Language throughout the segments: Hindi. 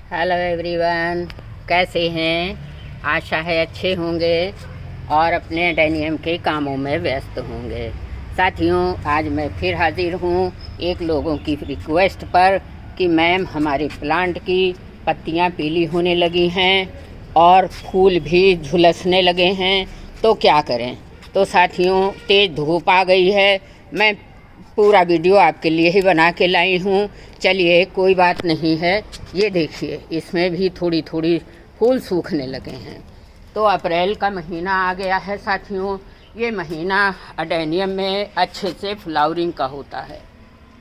हेलो एवरीवन, कैसे हैं? आशा है अच्छे होंगे और अपने एडेनियम के कामों में व्यस्त होंगे। साथियों, आज मैं फिर हाजिर हूँ एक लोगों की रिक्वेस्ट पर कि मैम हमारे प्लांट की पत्तियाँ पीली होने लगी हैं और फूल भी झुलसने लगे हैं, तो क्या करें। तो साथियों, तेज़ धूप आ गई है। मैं पूरा वीडियो आपके लिए ही बना के लाई हूँ। चलिए, कोई बात नहीं है। ये देखिए, इसमें भी थोड़ी थोड़ी फूल सूखने लगे हैं। तो अप्रैल का महीना आ गया है साथियों। ये महीना अडेनियम में अच्छे से फ्लावरिंग का होता है।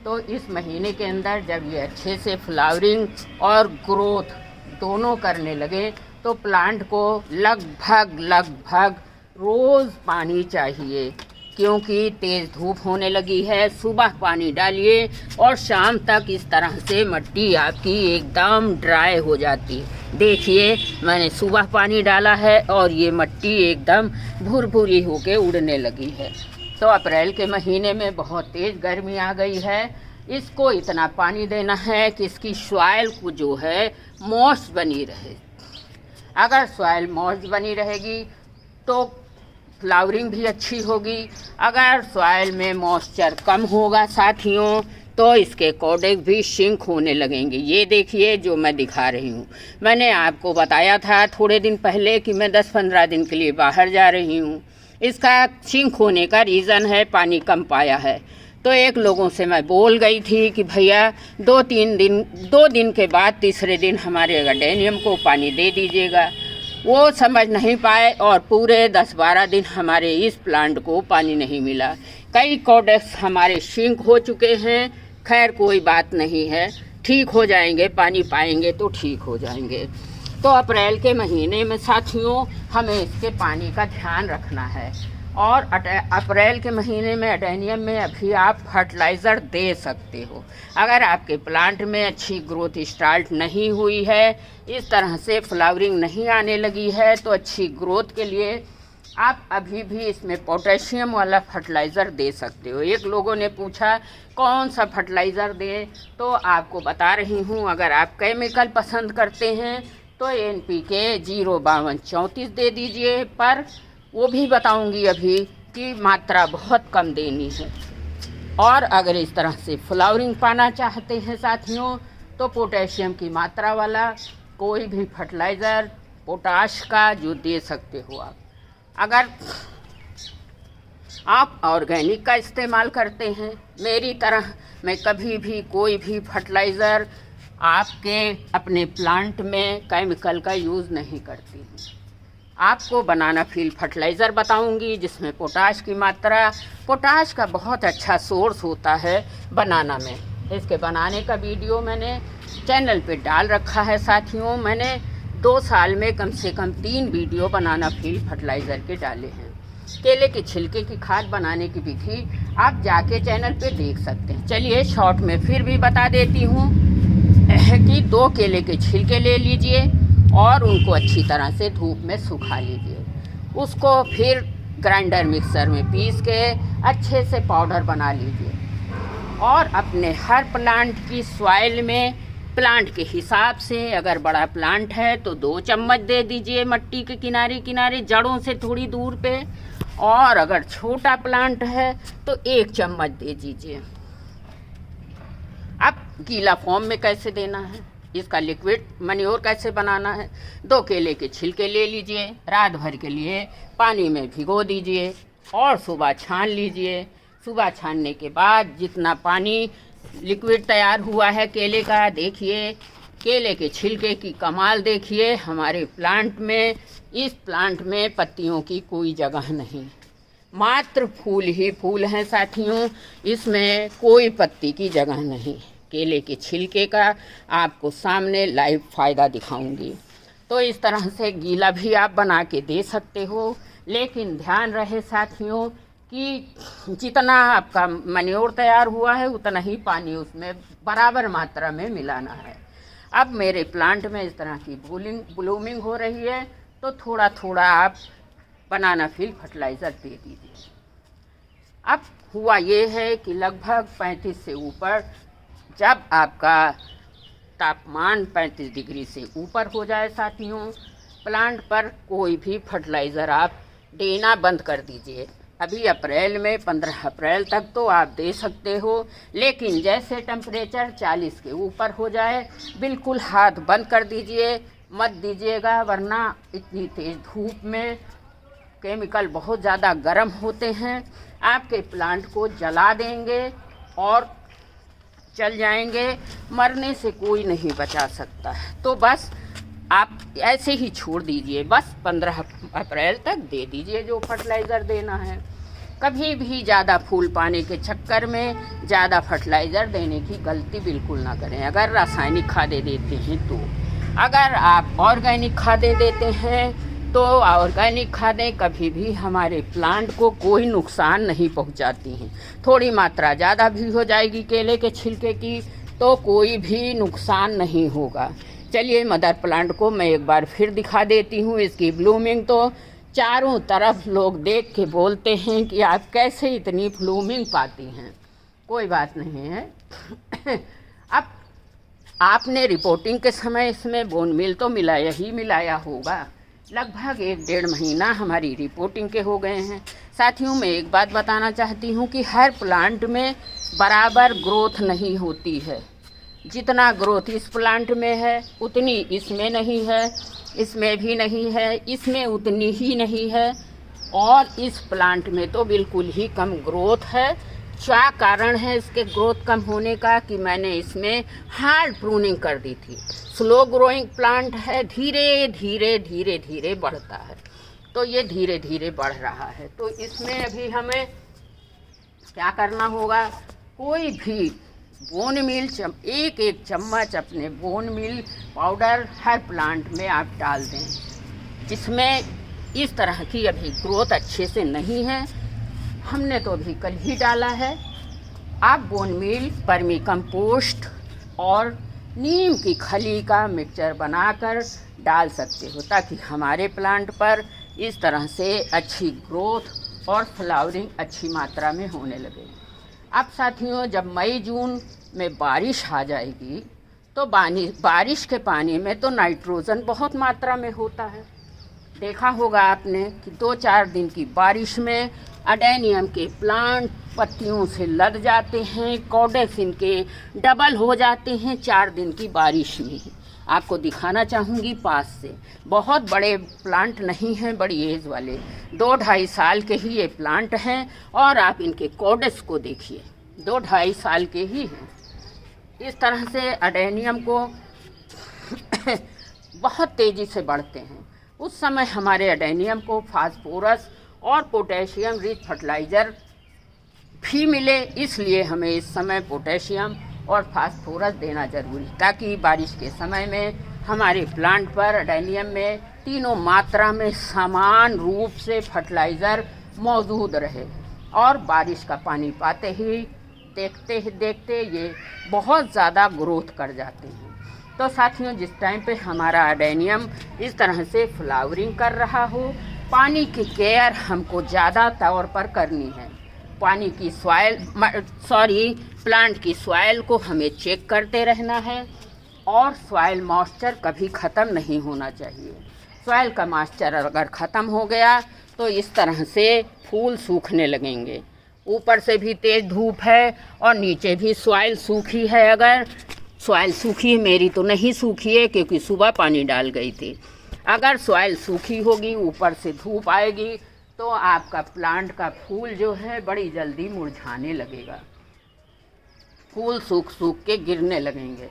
तो इस महीने के अंदर जब ये अच्छे से फ्लावरिंग और ग्रोथ दोनों करने लगे तो प्लांट को लगभग रोज़ पानी चाहिए, क्योंकि तेज़ धूप होने लगी है। सुबह पानी डालिए और शाम तक इस तरह से मिट्टी आपकी एकदम ड्राई हो जाती है। देखिए, मैंने सुबह पानी डाला है और ये मिट्टी एकदम भुरभुरी होके उड़ने लगी है। तो अप्रैल के महीने में बहुत तेज़ गर्मी आ गई है। इसको इतना पानी देना है कि इसकी सॉइल को जो है मॉइस्ट बनी रहे। अगर सॉइल मॉइस्ट बनी रहेगी तो फ्लावरिंग भी अच्छी होगी। अगर सॉइल में मॉइस्चर कम होगा साथियों, तो इसके कोडेक्स भी शिंक होने लगेंगे। ये देखिए जो मैं दिखा रही हूँ। मैंने आपको बताया था थोड़े दिन पहले कि मैं 10-15 दिन के लिए बाहर जा रही हूँ। इसका शिंक होने का रीज़न है पानी कम पाया है। तो एक लोगों से मैं बोल गई थी कि भैया 2 दिन के बाद तीसरे दिन हमारे एडेनियम को पानी दे दीजिएगा। वो समझ नहीं पाए और पूरे 10-12 दिन हमारे इस प्लांट को पानी नहीं मिला। कई कोडेक्स हमारे शिंक हो चुके हैं। खैर, कोई बात नहीं है, ठीक हो जाएंगे। पानी पाएंगे तो ठीक हो जाएंगे। तो अप्रैल के महीने में साथियों हमें इसके पानी का ध्यान रखना है। और अप्रैल के महीने में एडेनियम में अभी आप फर्टिलाइज़र दे सकते हो। अगर आपके प्लांट में अच्छी ग्रोथ स्टार्ट नहीं हुई है, इस तरह से फ्लावरिंग नहीं आने लगी है, तो अच्छी ग्रोथ के लिए आप अभी भी इसमें पोटेशियम वाला फर्टिलाइज़र दे सकते हो। एक लोगों ने पूछा कौन सा फर्टिलाइज़र दें, तो आपको बता रही हूँ। अगर आप केमिकल पसंद करते हैं तो NPK 05234 दे दीजिए, पर वो भी बताऊंगी अभी कि मात्रा बहुत कम देनी है। और अगर इस तरह से फ्लावरिंग पाना चाहते हैं साथियों, तो पोटेशियम की मात्रा वाला कोई भी फर्टिलाइज़र पोटाश का जो दे सकते हो आप। अगर आप ऑर्गेनिक का इस्तेमाल करते हैं मेरी तरह, मैं कभी भी कोई भी फर्टिलाइज़र आपके अपने प्लांट में केमिकल का यूज़ नहीं करती हूँ। आपको बनाना फील फर्टिलाइज़र बताऊंगी जिसमें पोटाश की मात्रा, पोटाश का बहुत अच्छा सोर्स होता है बनाना में। इसके बनाने का वीडियो मैंने चैनल पे डाल रखा है साथियों। मैंने 2 साल में कम से कम 3 वीडियो बनाना फील फर्टिलाइज़र के डाले हैं। केले के छिलके की खाद बनाने की विधि आप जाके चैनल पे देख सकते हैं। चलिए, शॉर्ट में फिर भी बता देती हूँ कि 2 केले के छिलके ले लीजिए और उनको अच्छी तरह से धूप में सुखा लीजिए। उसको फिर ग्राइंडर मिक्सर में पीस के अच्छे से पाउडर बना लीजिए। और अपने हर प्लांट की सॉइल में प्लांट के हिसाब से, अगर बड़ा प्लांट है तो 2 चम्मच दे दीजिए मिट्टी के किनारे किनारे, जड़ों से थोड़ी दूर पे। और अगर छोटा प्लांट है तो 1 चम्मच दे दीजिए। अब गीला फॉर्म में कैसे देना है, इसका लिक्विड मैन्योर कैसे बनाना है। 2 केले के छिलके ले लीजिए, रात भर के लिए पानी में भिगो दीजिए और सुबह छान लीजिए। सुबह छानने के बाद जितना पानी लिक्विड तैयार हुआ है केले का, देखिए केले के छिलके की कमाल देखिए। हमारे प्लांट में, इस प्लांट में पत्तियों की कोई जगह नहीं, मात्र फूल ही फूल हैं साथियों। इसमें कोई पत्ती की जगह नहीं। केले के छिलके का आपको सामने लाइव फ़ायदा दिखाऊंगी। तो इस तरह से गीला भी आप बना के दे सकते हो, लेकिन ध्यान रहे साथियों कि जितना आपका मैन्योर तैयार हुआ है उतना ही पानी उसमें बराबर मात्रा में मिलाना है। अब मेरे प्लांट में इस तरह की ब्लूमिंग हो रही है, तो थोड़ा थोड़ा आप बनाना फील फर्टिलाइज़र दे दीजिए। अब हुआ ये है कि लगभग 35 से ऊपर जब आपका तापमान 35 डिग्री से ऊपर हो जाए साथियों, प्लांट पर कोई भी फर्टिलाइज़र आप देना बंद कर दीजिए। अभी अप्रैल में 15 अप्रैल तक तो आप दे सकते हो, लेकिन जैसे टेम्परेचर 40 के ऊपर हो जाए बिल्कुल हाथ बंद कर दीजिए, मत दीजिएगा, वरना इतनी तेज़ धूप में केमिकल बहुत ज़्यादा गर्म होते हैं, आपके प्लांट को जला देंगे और चल जाएंगे, मरने से कोई नहीं बचा सकता है। तो बस आप ऐसे ही छोड़ दीजिए, बस 15 अप्रैल तक दे दीजिए जो फर्टिलाइज़र देना है। कभी भी ज़्यादा फूल पाने के चक्कर में ज़्यादा फर्टिलाइज़र देने की गलती बिल्कुल ना करें। अगर रासायनिक खादें देते हैं तो, अगर आप ऑर्गेनिक खादें देते हैं तो ऑर्गेनिक खादें कभी भी हमारे प्लांट को कोई नुकसान नहीं पहुंचाती हैं। थोड़ी मात्रा ज़्यादा भी हो जाएगी केले के छिलके की तो कोई भी नुकसान नहीं होगा। चलिए मदर प्लांट को मैं एक बार फिर दिखा देती हूँ। इसकी ब्लूमिंग तो चारों तरफ लोग देख के बोलते हैं कि आप कैसे इतनी ब्लूमिंग पाती हैं। कोई बात नहीं है। अब आपने रिपोर्टिंग के समय इसमें बोन मील तो मिलाया होगा। लगभग 1-1.5 महीना हमारी रिपोर्टिंग के हो गए हैं। साथियों, मैं एक बात बताना चाहती हूँ कि हर प्लांट में बराबर ग्रोथ नहीं होती है। जितना ग्रोथ इस प्लांट में है उतनी इसमें नहीं है, इसमें भी नहीं है, इसमें उतनी ही नहीं है, और इस प्लांट में तो बिल्कुल ही कम ग्रोथ है। क्या कारण है इसके ग्रोथ कम होने का कि मैंने इसमें हार्ड प्रूनिंग कर दी थी। स्लो ग्रोइंग प्लांट है, धीरे धीरे बढ़ता है, तो ये धीरे धीरे बढ़ रहा है। तो इसमें अभी हमें क्या करना होगा, कोई भी बोन मील एक चम्मच अपने बोन मील पाउडर हर प्लांट में आप डाल दें। इसमें इस तरह की अभी ग्रोथ अच्छे से नहीं है, हमने तो अभी कल ही डाला है। आप बोन मील, वर्मी कंपोस्ट और नीम की खली का मिक्सचर बनाकर डाल सकते हो, ताकि हमारे प्लांट पर इस तरह से अच्छी ग्रोथ और फ्लावरिंग अच्छी मात्रा में होने लगे। अब साथियों, जब मई जून में बारिश आ जाएगी तो बारिश के पानी में तो नाइट्रोजन बहुत मात्रा में होता है। देखा होगा आपने कि 2-4 दिन की बारिश में अडेनियम के प्लांट पत्तियों से लद जाते हैं, कॉडेक्स इनके डबल हो जाते हैं 4 दिन की बारिश में ही। आपको दिखाना चाहूँगी पास से। बहुत बड़े प्लांट नहीं हैं, बड़ी एज वाले 2-2.5 साल के ही ये प्लांट हैं, और आप इनके कॉडेक्स को देखिए 2-2.5 साल के ही हैं। इस तरह से अडेनियम को बहुत तेज़ी से बढ़ते हैं। उस समय हमारे अडेनियम को फास्फोरस और पोटेशियम रिच फर्टिलाइज़र भी मिले, इसलिए हमें इस समय पोटेशियम और फास्फोरस देना जरूरी, ताकि बारिश के समय में हमारे प्लांट पर अडेनियम में तीनों मात्रा में समान रूप से फर्टिलाइज़र मौजूद रहे, और बारिश का पानी पाते ही देखते ये बहुत ज़्यादा ग्रोथ कर जाते हैं। तो साथियों, जिस टाइम पे हमारा अडेनियम इस तरह से फ्लावरिंग कर रहा हो, पानी की केयर हमको ज़्यादा तौर पर करनी है। पानी की प्लांट की सॉइल को हमें चेक करते रहना है, और सॉइल मॉइस्चर कभी ख़त्म नहीं होना चाहिए। सॉइल का मॉइस्चर अगर ख़त्म हो गया तो इस तरह से फूल सूखने लगेंगे। ऊपर से भी तेज़ धूप है और नीचे भी सॉइल सूखी है। अगर सॉइल सूखी है, मेरी तो नहीं सूखी है क्योंकि सुबह पानी डाल गई थी। अगर सॉइल सूखी होगी, ऊपर से धूप आएगी, तो आपका प्लांट का फूल जो है बड़ी जल्दी मुरझाने लगेगा, फूल सूख के गिरने लगेंगे।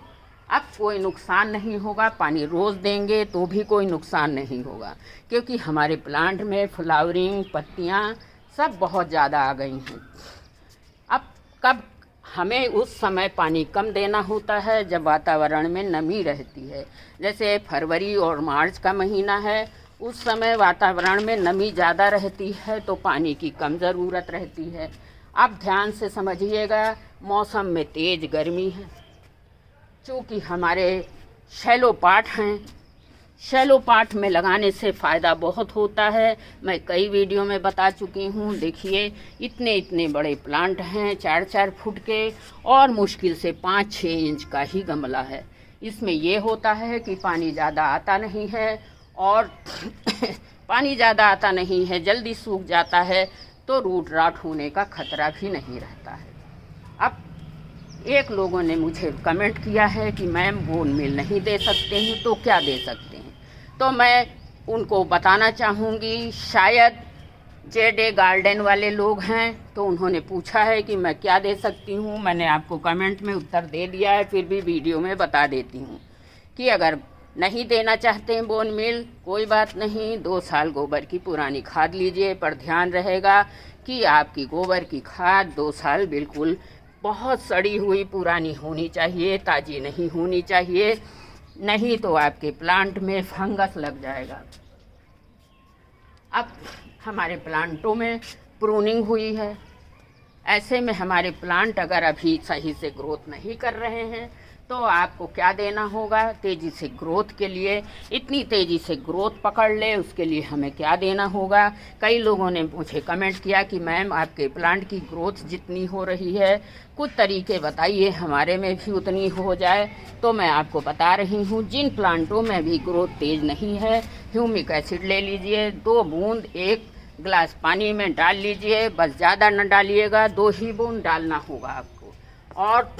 अब कोई नुकसान नहीं होगा, पानी रोज़ देंगे तो भी कोई नुकसान नहीं होगा, क्योंकि हमारे प्लांट में फ्लावरिंग, पत्तियाँ सब बहुत ज़्यादा आ गई हैं। अब कब हमें उस समय पानी कम देना होता है जब वातावरण में नमी रहती है। जैसे फरवरी और मार्च का महीना है, उस समय वातावरण में नमी ज़्यादा रहती है तो पानी की कम ज़रूरत रहती है। अब ध्यान से समझिएगा, मौसम में तेज़ गर्मी है, चूँकि हमारे शैलो पाट हैं, शैलो पाट में लगाने से फ़ायदा बहुत होता है। मैं कई वीडियो में बता चुकी हूँ। देखिए, इतने बड़े प्लांट हैं, 4-4 फुट के, और मुश्किल से 5-6 इंच का ही गमला है। इसमें ये होता है कि पानी ज़्यादा आता नहीं है और पानी ज़्यादा आता नहीं है, जल्दी सूख जाता है, तो रूट रॉट होने का खतरा भी नहीं रहता है। अब एक लोगों ने मुझे कमेंट किया है कि मैम बोन मील नहीं दे सकते हैं, तो क्या दे सकते हैं? तो मैं उनको बताना चाहूँगी, शायद जेडे गार्डन वाले लोग हैं तो उन्होंने पूछा है कि मैं क्या दे सकती हूँ। मैंने आपको कमेंट में उत्तर दे दिया है, फिर भी वीडियो में बता देती हूँ कि अगर नहीं देना चाहते हैं बोन मील, कोई बात नहीं, 2 साल गोबर की पुरानी खाद लीजिए, पर ध्यान रहेगा कि आपकी गोबर की खाद 2 साल बिल्कुल बहुत सड़ी हुई पुरानी होनी चाहिए, ताज़ी नहीं होनी चाहिए, नहीं तो आपके प्लांट में फंगस लग जाएगा। अब हमारे प्लांटों में प्रूनिंग हुई है, ऐसे में हमारे प्लांट अगर अभी सही से ग्रोथ नहीं कर रहे हैं तो आपको क्या देना होगा? तेज़ी से ग्रोथ के लिए, इतनी तेज़ी से ग्रोथ पकड़ ले उसके लिए हमें क्या देना होगा? कई लोगों ने मुझे कमेंट किया कि मैम आपके प्लांट की ग्रोथ जितनी हो रही है, कुछ तरीके बताइए हमारे में भी उतनी हो जाए। तो मैं आपको बता रही हूँ, जिन प्लांटों में भी ग्रोथ तेज़ नहीं है, ह्यूमिक एसिड ले लीजिए, 2 बूंद 1 गिलास पानी में डाल लीजिए, बस ज़्यादा न डालिएगा, 2 ही बूंद डालना होगा आपको, और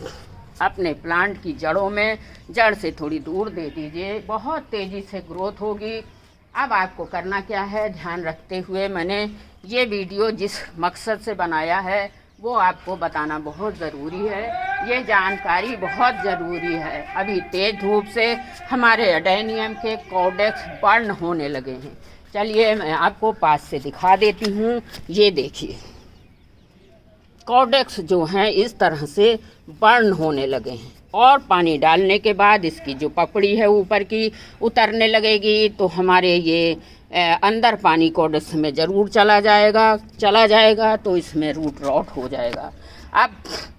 अपने प्लांट की जड़ों में, जड़ से थोड़ी दूर दे दीजिए, बहुत तेज़ी से ग्रोथ होगी। अब आपको करना क्या है, ध्यान रखते हुए मैंने ये वीडियो जिस मकसद से बनाया है वो आपको बताना बहुत ज़रूरी है, ये जानकारी बहुत ज़रूरी है। अभी तेज़ धूप से हमारे एडेनियम के कॉडेक्स बर्न होने लगे हैं। चलिए मैं आपको पास से दिखा देती हूँ, ये देखिए कॉडेक्स जो हैं इस तरह से बर्न होने लगे हैं, और पानी डालने के बाद इसकी जो पपड़ी है ऊपर की उतरने लगेगी, तो हमारे ये अंदर पानी कॉडेक्स में ज़रूर चला जाएगा, तो इसमें रूट रॉट हो जाएगा। अब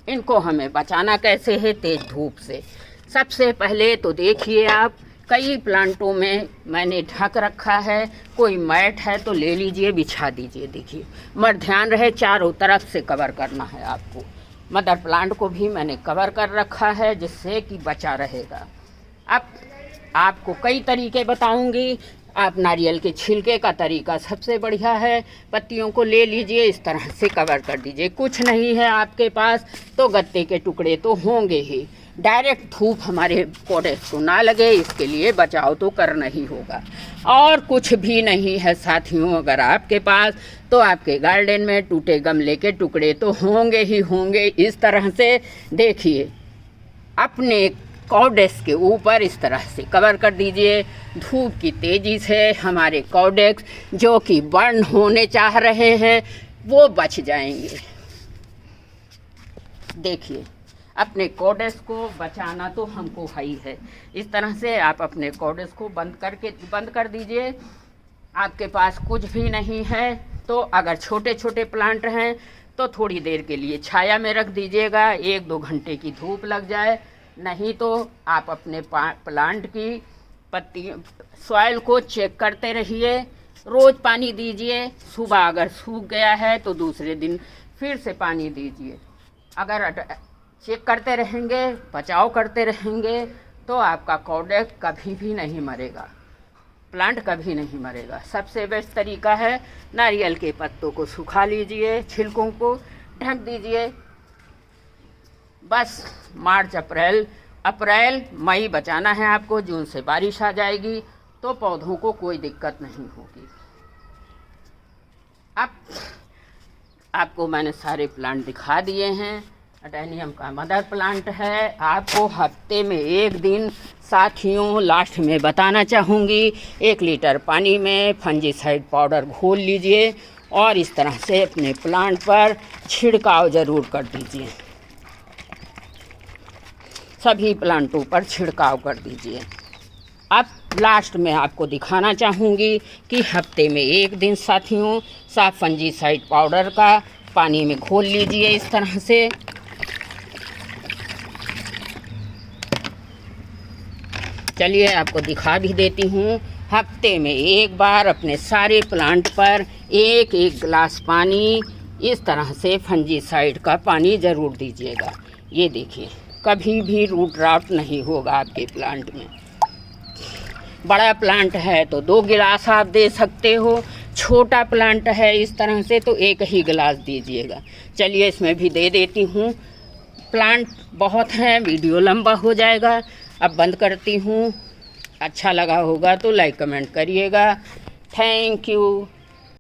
इनको हमें बचाना कैसे है तेज़ धूप से? सबसे पहले तो देखिए आप, कई प्लांटों में मैंने ढक रखा है, कोई मैट है तो ले लीजिए, बिछा दीजिए। देखिए मगर ध्यान रहे चारों तरफ से कवर करना है आपको। मदर प्लांट को भी मैंने कवर कर रखा है जिससे कि बचा रहेगा। अब आपको कई तरीके बताऊंगी। आप नारियल के छिलके का तरीका सबसे बढ़िया है, पत्तियों को ले लीजिए, इस तरह से कवर कर दीजिए। कुछ नहीं है आपके पास तो गत्ते के टुकड़े तो होंगे ही। डायरेक्ट धूप हमारे कॉडेक्स को ना लगे, इसके लिए बचाव तो करना ही होगा। और कुछ भी नहीं है साथियों अगर आपके पास, तो आपके गार्डन में टूटे गमले के टुकड़े तो होंगे ही होंगे। इस तरह से देखिए, अपने कॉडेक्स के ऊपर इस तरह से कवर कर दीजिए। धूप की तेज़ी से हमारे कॉडेक्स जो कि बर्न होने चाह रहे हैं वो बच जाएंगे। देखिए अपने कॉडेक्स को बचाना तो हमको ही है। इस तरह से आप अपने कॉडेक्स को बंद कर दीजिए। आपके पास कुछ भी नहीं है तो अगर छोटे छोटे प्लांट हैं तो थोड़ी देर के लिए छाया में रख दीजिएगा, 1-2 घंटे की धूप लग जाए। नहीं तो आप अपने प्लांट की पत्ती सॉइल को चेक करते रहिए, रोज़ पानी दीजिए। सुबह अगर सूख गया है तो दूसरे दिन फिर से पानी दीजिए। अगर चेक करते रहेंगे, बचाव करते रहेंगे तो आपका कॉडेक्स कभी भी नहीं मरेगा, प्लांट कभी नहीं मरेगा। सबसे बेस्ट तरीका है, नारियल के पत्तों को सुखा लीजिए, छिलकों को ढक दीजिए। बस मार्च अप्रैल मई बचाना है आपको। जून से बारिश आ जाएगी तो पौधों को कोई दिक्कत नहीं होगी। अब आपको मैंने सारे प्लांट दिखा दिए हैं। एडेनियम का मदर प्लांट है। आपको हफ्ते में 1 दिन साथियों लास्ट में बताना चाहूँगी, 1 लीटर पानी में फंजीसाइड पाउडर घोल लीजिए और इस तरह से अपने प्लांट पर छिड़काव ज़रूर कर दीजिए। सभी प्लांटों पर छिड़काव कर दीजिए। अब लास्ट में आपको दिखाना चाहूँगी कि हफ्ते में 1 दिन साथियों साफ फंजीसाइड पाउडर का पानी में घोल लीजिए इस तरह से। चलिए आपको दिखा भी देती हूँ। हफ्ते में 1 बार अपने सारे प्लांट पर 1-1 गिलास पानी इस तरह से फंजीसाइड का पानी ज़रूर दीजिएगा। ये देखिए कभी भी रूट रॉट नहीं होगा आपके प्लांट में। बड़ा प्लांट है तो 2 गिलास आप दे सकते हो, छोटा प्लांट है इस तरह से तो 1 ही गिलास दीजिएगा। चलिए इसमें भी दे देती हूँ। प्लांट बहुत हैं, वीडियो लंबा हो जाएगा। अब बंद करती हूँ। अच्छा लगा होगा तो लाइक कमेंट करिएगा। Thank you.